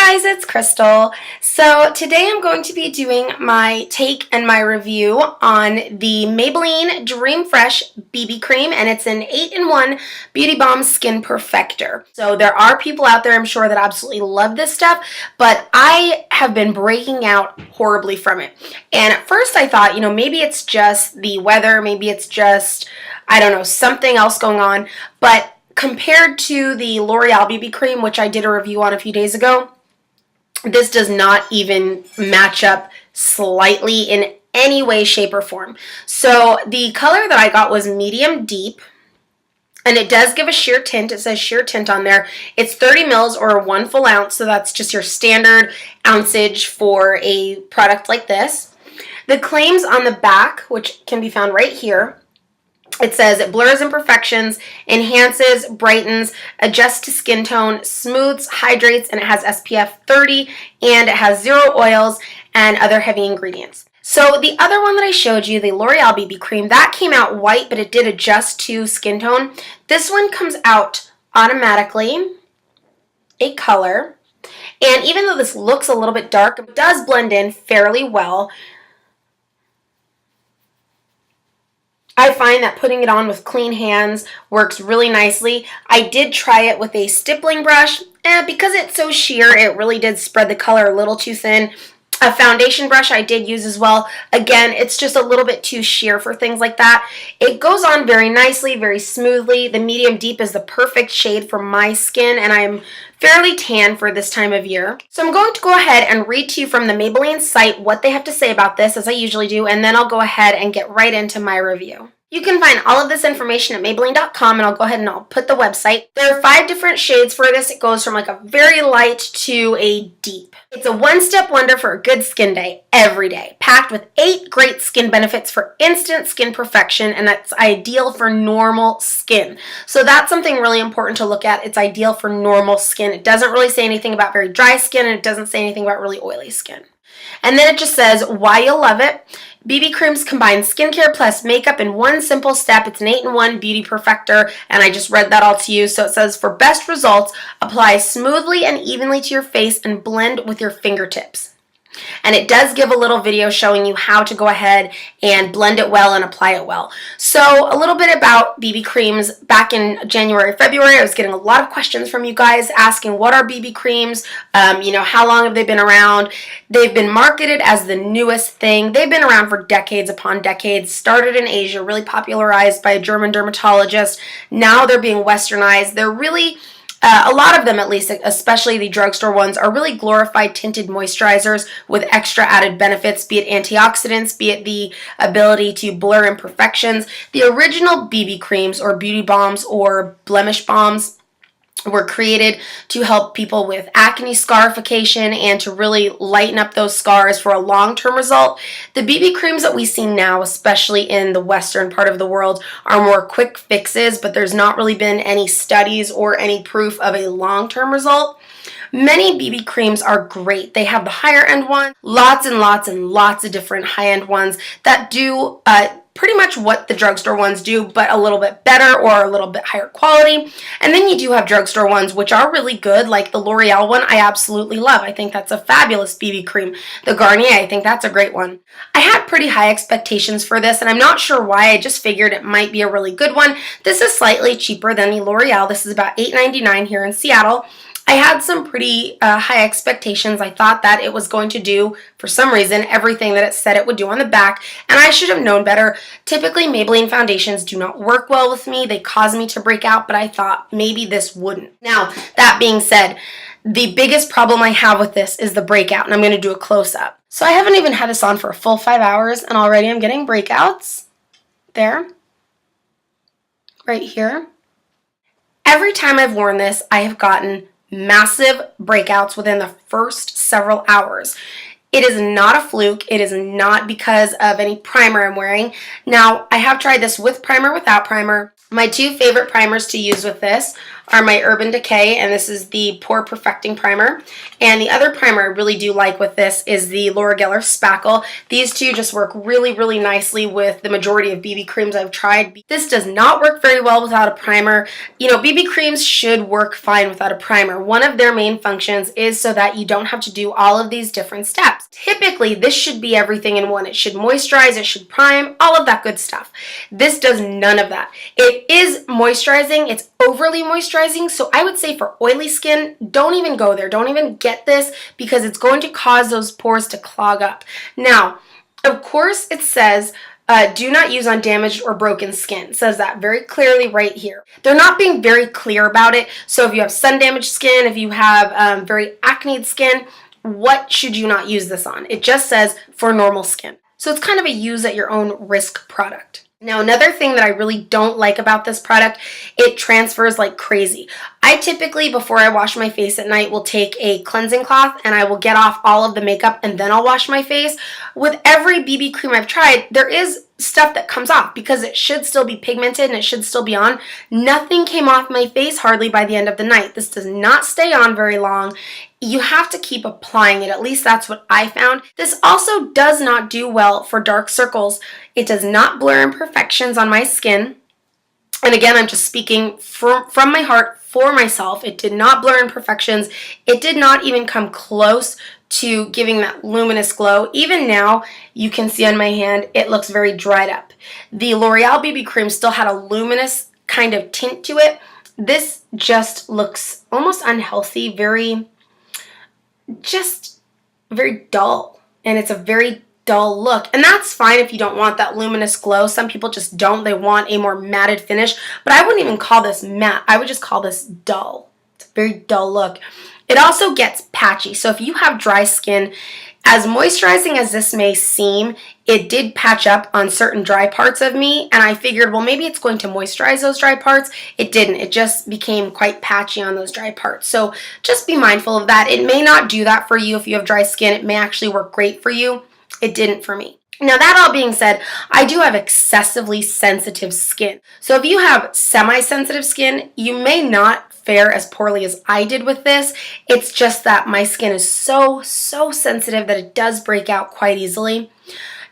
guys, it's Crystal. So today I'm going to be doing my take and my review on the Maybelline Dream Fresh BB Cream, and it's an 8-in-1 Beauty Balm Skin Perfector. So there are people out there, I'm sure, that absolutely love this stuff, but I have been breaking out horribly from it. And at first I thought, maybe it's just the weather, maybe it's just, I don't know, something else going on, but compared to the L'Oreal BB Cream, which I did a review on a few days ago, this does not even match up slightly in any way, shape, or form. So the color that I got was medium deep, and it does give a sheer tint. It says sheer tint on there. It's 30 mils or 1 full ounce, so that's just your standard ounceage for a product like this. The claims on the back, which can be found right here, it says it blurs imperfections, enhances, brightens, adjusts to skin tone, smooths, hydrates, and it has SPF 30, and it has 0 oils and other heavy ingredients. So the other one that I showed you, the L'Oreal BB Cream, that came out white, but it did adjust to skin tone. This one comes out automatically a color, and even though this looks a little bit dark, it does blend in fairly well. I find that putting it on with clean hands works really nicely. I did try it with a stippling brush, and because it's so sheer, it really did spread the color a little too thin. A foundation brush I did use as well. Again, it's just a little bit too sheer for things like that. It goes on very nicely, very smoothly. The medium deep is the perfect shade for my skin, and I'm fairly tan for this time of year. So I'm going to go ahead and read to you from the Maybelline site what they have to say about this, as I usually do, and then I'll go ahead and get right into my review. You can find all of this information at Maybelline.com, and I'll go ahead and I'll put the website. There are 5 different shades for this. It goes from like a very light to a deep. It's a one-step wonder for a good skin day every day, packed with 8 great skin benefits for instant skin perfection, and that's ideal for normal skin. So that's something really important to look at. It's ideal for normal skin. It doesn't really say anything about very dry skin, and it doesn't say anything about really oily skin. And then it just says why you'll love it. BB creams combine skincare plus makeup in one simple step. It's an 8-in-1 beauty perfector, and I just read that all to you. So it says, for best results, apply smoothly and evenly to your face and blend with your fingertips. And it does give a little video showing you how to go ahead and blend it well and apply it well. So a little bit about BB creams. Back in January, February, I was getting a lot of questions from you guys asking what are BB creams, how long have they been around? They've been marketed as the newest thing. They've been around for decades upon decades, started in Asia, really popularized by a German dermatologist. Now they're being westernized. They're really a lot of them, at least, especially the drugstore ones, are really glorified tinted moisturizers with extra added benefits, be it antioxidants, be it the ability to blur imperfections. The original BB creams or beauty balms or blemish balms were created to help people with acne scarification and to really lighten up those scars for a long-term result. The BB creams that we see now, especially in the western part of the world, are more quick fixes, but there's not really been any studies or any proof of a long-term result. Many BB creams are great. They have the higher end ones, lots and lots and lots of different high-end ones that do pretty much what the drugstore ones do, but a little bit better or a little bit higher quality. And then you do have drugstore ones which are really good, like the L'Oreal one I absolutely love. I think that's a fabulous BB cream. The Garnier, I think that's a great one. I had pretty high expectations for this, and I'm not sure why. I just figured it might be a really good one. This is slightly cheaper than the L'Oreal. This is about $8.99 here in Seattle. I had some pretty high expectations. I thought that it was going to do, for some reason, everything that it said it would do on the back, and I should have known better. Typically, Maybelline foundations do not work well with me. They cause me to break out, but I thought maybe this wouldn't. Now, that being said, the biggest problem I have with this is the breakout, and I'm going to do a close-up. So I haven't even had this on for a full 5 hours, and already I'm getting breakouts. There. Right here. Every time I've worn this, I have gotten massive breakouts within the first several hours. It is not a fluke. It is not because of any primer I'm wearing. Now, I have tried this with primer, without primer. My 2 favorite primers to use with this are my Urban Decay, and this is the Pore Perfecting Primer. And the other primer I really do like with this is the Laura Geller Spackle. These two just work really, really nicely with the majority of BB creams I've tried. This does not work very well without a primer. You know, BB creams should work fine without a primer. One of their main functions is so that you don't have to do all of these different steps. Typically, this should be everything in one. It should moisturize, it should prime, all of that good stuff. This does none of that. It is moisturizing, it's overly moisturizing, so I would say for oily skin, don't even go there. Don't even get this because it's going to cause those pores to clog up. Now, of course, it says do not use on damaged or broken skin. It says that very clearly right here. They're not being very clear about it, so if you have sun-damaged skin, if you have very acne skin, what should you not use this on? It just says for normal skin. So it's kind of a use at your own risk product. Now, another thing that I really don't like about this product, it transfers like crazy. I typically, before I wash my face at night, will take a cleansing cloth and I will get off all of the makeup and then I'll wash my face. With every BB cream I've tried, there is stuff that comes off because it should still be pigmented and it should still be on. Nothing came off my face hardly by the end of the night. This does not stay on very long. You have to keep applying it. At least that's what I found. This also does not do well for dark circles. It does not blur imperfections on my skin. And again, I'm just speaking from my heart for myself. It did not blur imperfections. It did not even come close to giving that luminous glow. Even now, you can see on my hand, it looks very dried up. The L'Oreal BB cream still had a luminous kind of tint to it. This just looks almost unhealthy, very dull, and it's a very dull look, and that's fine if you don't want that luminous glow. Some people just don't. They want a more matted finish, but I wouldn't even call this matte. I would just call this dull. It's a very dull look. It also gets patchy, so if you have dry skin, as moisturizing as this may seem, it did patch up on certain dry parts of me, and I figured, well, maybe it's going to moisturize those dry parts. It didn't. It just became quite patchy on those dry parts. So just be mindful of that. It may not do that for you if you have dry skin. It may actually work great for you. It didn't for me. Now, that all being said, I do have excessively sensitive skin. So if you have semi-sensitive skin, you may not fare as poorly as I did with this. It's just that my skin is so sensitive that it does break out quite easily.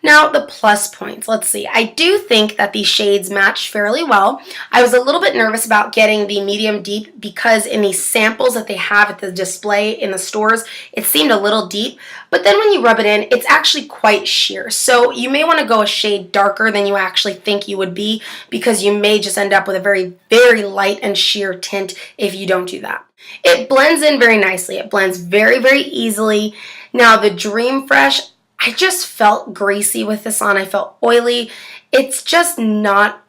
Now, the plus points. Let's see. I do think that these shades match fairly well. I was a little bit nervous about getting the medium deep because in these samples that they have at the display in the stores, it seemed a little deep. But then when you rub it in, it's actually quite sheer. So you may want to go a shade darker than you actually think you would be because you may just end up with a very light and sheer tint if you don't do that. It blends in very nicely. It blends very easily. Now, the Dream Fresh, I just felt greasy with this on. I felt oily. It's just not,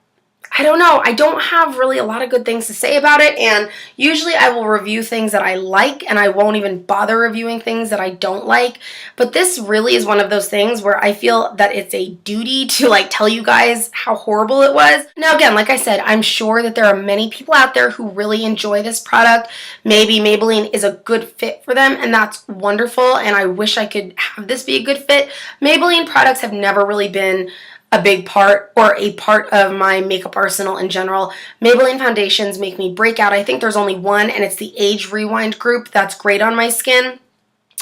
I don't know. I don't have really a lot of good things to say about it, and usually I will review things that I like and I won't even bother reviewing things that I don't like. But this really is one of those things where I feel that it's a duty to tell you guys how horrible it was. Now again, like I said, I'm sure that there are many people out there who really enjoy this product. Maybe Maybelline is a good fit for them, and that's wonderful, and I wish I could have this be a good fit. Maybelline products have never really been a big part or a part of my makeup arsenal in general. Maybelline foundations make me break out. I think there's only one, and it's the Age Rewind group. That's great on my skin.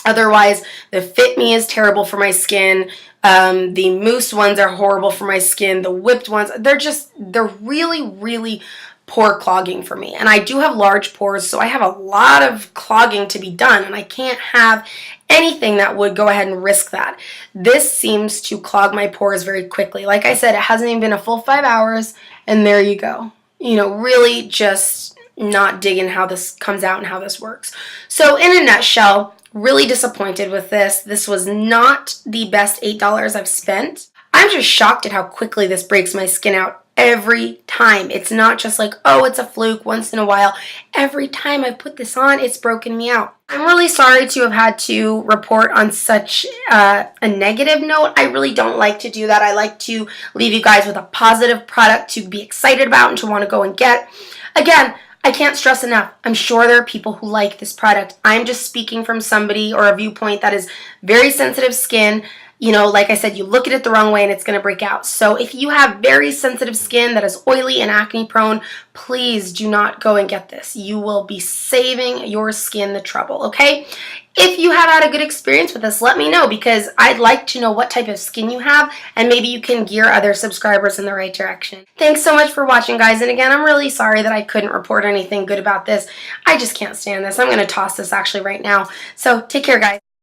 Otherwise, the Fit Me is terrible for my skin. The mousse ones are horrible for my skin. The whipped ones, they're really pore clogging for me. And I do have large pores, so I have a lot of clogging to be done, and I can't have anything that would go ahead and risk that. This seems to clog my pores very quickly. Like I said, it hasn't even been a full 5 hours, and there you go. You know, really just not digging how this comes out and how this works. So in a nutshell, really disappointed with this. This was not the best $8 I've spent. I'm just shocked at how quickly this breaks my skin out every time. It's not just like, oh, it's a fluke once in a while. Every time I put this on, it's broken me out. I'm really sorry to have had to report on such a negative note. I really don't like to do that. I like to leave you guys with a positive product to be excited about and to want to go and get. Again, I can't stress enough. I'm sure there are people who like this product. I'm just speaking from somebody or a viewpoint that is very sensitive skin, you know, like I said, you look at it the wrong way and it's going to break out. So if you have very sensitive skin that is oily and acne prone, please do not go and get this. You will be saving your skin the trouble, okay? If you have had a good experience with this, let me know, because I'd like to know what type of skin you have, and maybe you can gear other subscribers in the right direction. Thanks so much for watching, guys, and again, I'm really sorry that I couldn't report anything good about this. I just can't stand this. I'm going to toss this actually right now. So take care, guys.